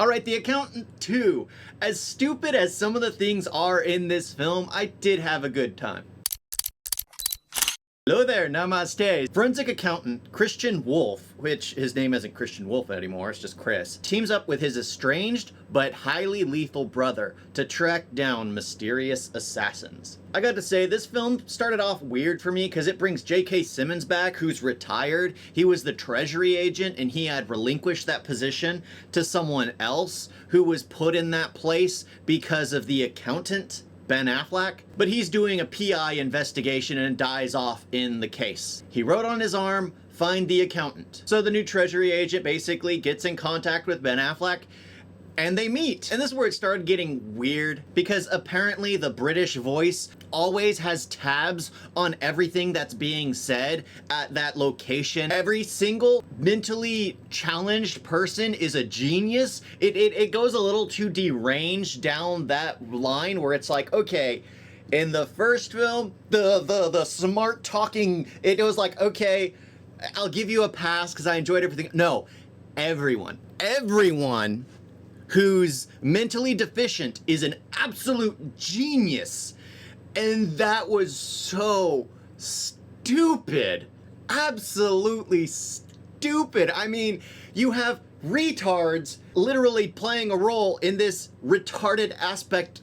Alright, The Accountant 2. As stupid as some of the things are in this film, I did have a good time. Hello there, namaste. Forensic accountant Christian Wolf, which his name isn't Christian Wolf anymore, it's just Chris, teams up with his estranged but highly lethal brother to track down mysterious assassins. I got to say, this film started off weird for me because it brings J.K. Simmons back, who's retired. He was the treasury agent and he had relinquished that position to someone else who was put in that place because of the accountant, Ben Affleck, but he's doing a PI investigation and dies off in the case. He wrote on his arm, "Find the accountant." So the new treasury agent basically gets in contact with Ben Affleck and they meet. And this is where it started getting weird because apparently the British voice always has tabs on everything that's being said at that location. Every single mentally challenged person is a genius. It goes a little too deranged down that line where it's like, okay, in the first film, the smart talking, it was like, okay, I'll give you a pass because I enjoyed everything. No, everyone who's mentally deficient is an absolute genius. And that was so stupid. Absolutely stupid. I mean, you have retards literally playing a role in this retarded aspect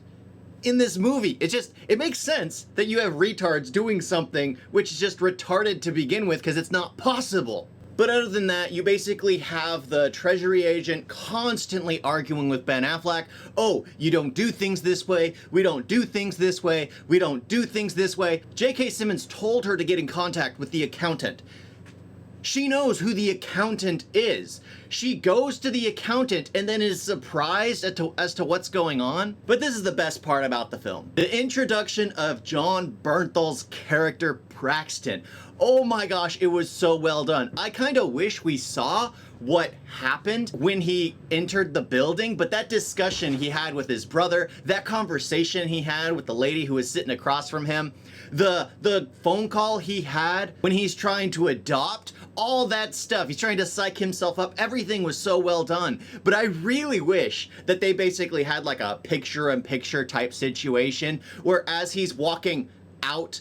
in this movie. It makes sense that you have retards doing something which is just retarded to begin with because it's not possible. But other than that, you basically have the treasury agent constantly arguing with Ben Affleck. Oh, you don't do things this way. We don't do things this way. We don't do things this way. J.K. Simmons told her to get in contact with the accountant. She knows who the accountant is. She goes to the accountant and then is surprised as to what's going on. But this is the best part about the film. The introduction of Jon Bernthal's character, Braxton. Oh my gosh, it was so well done. I kind of wish we saw what happened when he entered the building, but that discussion he had with his brother, that conversation he had with the lady who was sitting across from him, the phone call he had when he's trying to adopt, all that stuff, he's trying to psych himself up, everything was so well done. But I really wish that they basically had like a picture-in-picture type situation where as he's walking out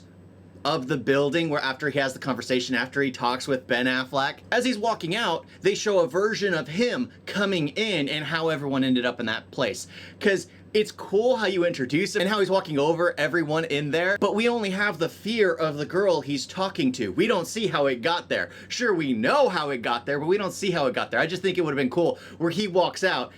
of the building, where after he has the conversation, after he talks with Ben Affleck, as he's walking out, they show a version of him coming in and how everyone ended up in that place. Because it's cool how you introduce him and how he's walking over everyone in there, but we only have the fear of the girl he's talking to. We don't see how it got there. Sure, we know how it got there, but we don't see how it got there. I just think it would have been cool where he walks out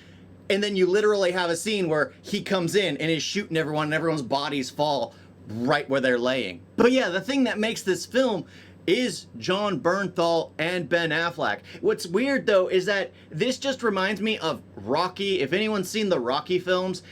and then you literally have a scene where he comes in and is shooting everyone and everyone's bodies fall right where they're laying. But yeah, the thing that makes this film is Jon Bernthal and Ben Affleck. What's weird though is that this just reminds me of Rocky. If anyone's seen the Rocky films,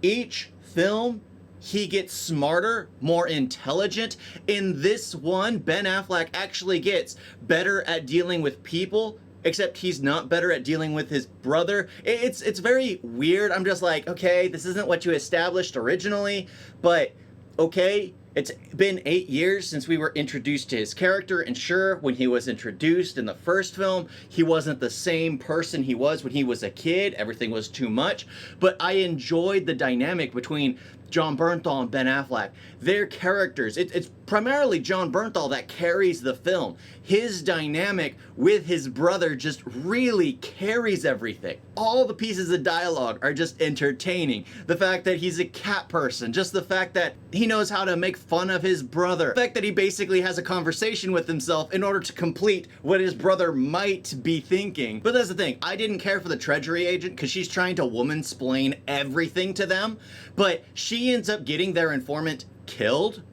each film he gets smarter, more intelligent. In this one, Ben Affleck actually gets better at dealing with people, except he's not better at dealing with his brother. It's very weird. I'm just like, okay, this isn't what you established originally, but okay, it's been 8 years since we were introduced to his character, and sure, when he was introduced in the first film, he wasn't the same person he was when he was a kid. Everything was too much, but I enjoyed the dynamic between Jon Bernthal and Ben Affleck. Their characters, it's primarily Jon Bernthal that carries the film. His dynamic with his brother just really carries everything. All the pieces of dialogue are just entertaining. The fact that he's a cat person, just the fact that he knows how to make fun of his brother, the fact that he basically has a conversation with himself in order to complete what his brother might be thinking. But that's the thing, I didn't care for the treasury agent because she's trying to woman-splain everything to them, but she ends up getting their informant killed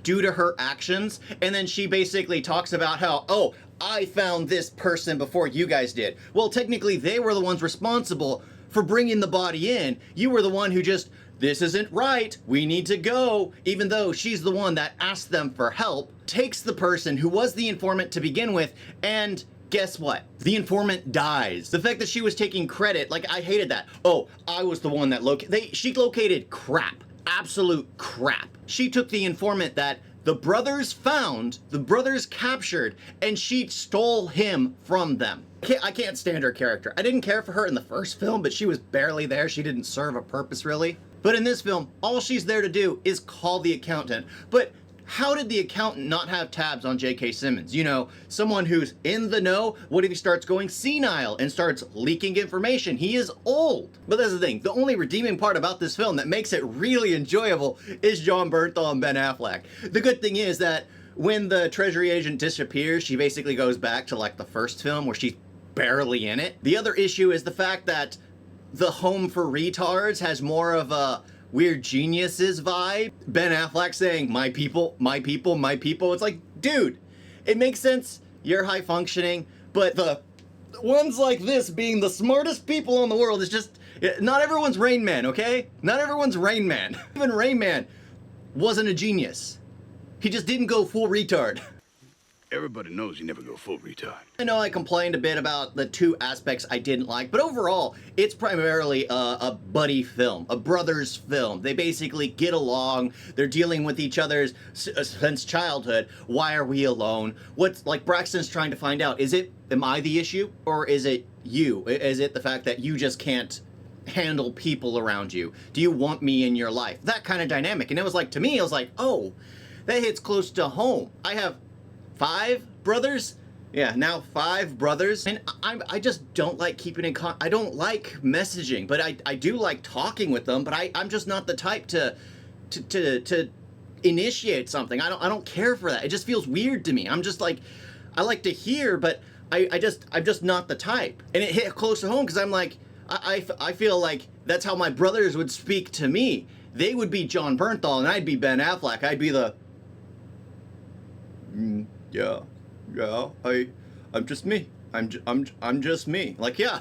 due to her actions, and then she basically talks about how, oh, I found this person before you guys did. Well, technically they were the ones responsible for bringing the body in. You were the one who just, this isn't right, we need to go, even though she's the one that asked them for help, takes the person who was the informant to begin with, and guess what? The informant dies. The fact that she was taking credit, like, I hated that. Oh, I was the one that she located crap. Absolute crap. She took the informant that the brothers found, the brothers captured, and she stole him from them. I can't stand her character. I didn't care for her in the first film, but she was barely there. She didn't serve a purpose, really. But in this film, all she's there to do is call the accountant. But how did the accountant not have tabs on J.K. Simmons? You know, someone who's in the know. What if he starts going senile and starts leaking information? He is old. But that's the thing. The only redeeming part about this film that makes it really enjoyable is Jon Bernthal and Ben Affleck. The good thing is that when the treasury agent disappears, she basically goes back to like the first film where she's barely in it. The other issue is the fact that the Home for Retards has more of a Weird Geniuses vibe. Ben Affleck saying, my people, my people, my people. It's like, dude, it makes sense. You're high functioning, but the ones like this being the smartest people in the world is just, not everyone's Rain Man, okay? Not everyone's Rain Man. Even Rain Man wasn't a genius. He just didn't go full retard. Everybody knows you never go full retard. I know I complained a bit about the two aspects I didn't like, but overall, it's primarily a buddy film, a brothers film. They basically get along, they're dealing with each other since childhood. Why are we alone? What's, like Braxton's trying to find out, am I the issue, or is it you? Is it the fact that you just can't handle people around you? Do you want me in your life? That kind of dynamic. And it was like, to me, I was like, oh, that hits close to home. I have 5 brothers? Yeah, now 5 brothers. And I just don't like keeping in contact. I don't like messaging, but I do like talking with them, but I'm just not the type to initiate something. I don't care for that. It just feels weird to me. I'm just like, I like to hear, but I'm just not the type. And it hit close to home because I'm like, I feel like that's how my brothers would speak to me. They would be Jon Bernthal and I'd be Ben Affleck. I'd be the yeah, I'm just me. I'm just me. Like, yeah,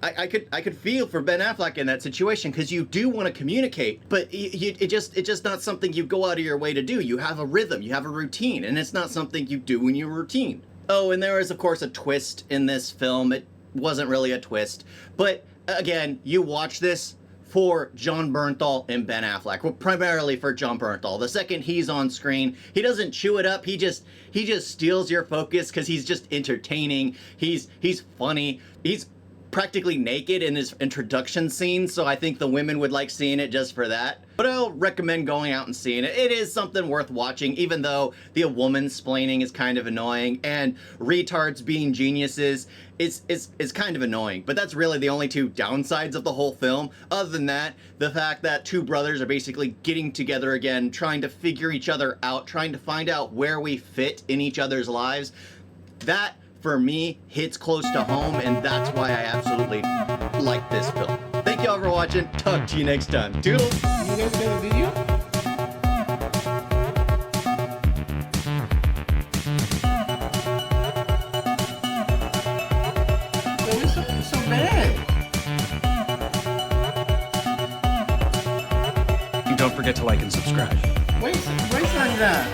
I could feel for Ben Affleck in that situation because you do want to communicate, but it's just not something you go out of your way to do. You have a rhythm, you have a routine, and it's not something you do in your routine. Oh, and there is of course a twist in this film. It wasn't really a twist, but again, you watch this for Jon Bernthal and Ben Affleck. Well, primarily for Jon Bernthal. The second he's on screen, he doesn't chew it up. He just steals your focus because he's just entertaining. He's funny. He's practically naked in his introduction scene, so I think the women would like seeing it just for that. But I'll recommend going out and seeing it. It is something worth watching, even though the woman-splaining is kind of annoying, and retards being geniuses is kind of annoying. But that's really the only 2 downsides of the whole film. Other than that, the fact that 2 brothers are basically getting together again, trying to figure each other out, trying to find out where we fit in each other's lives, that for me hits close to home, and that's why I absolutely like this film. Thank y'all for watching. Talk to you next time. Toodles. You guys got a video? Why is it so bad? And don't forget to like and subscribe. Wait on that.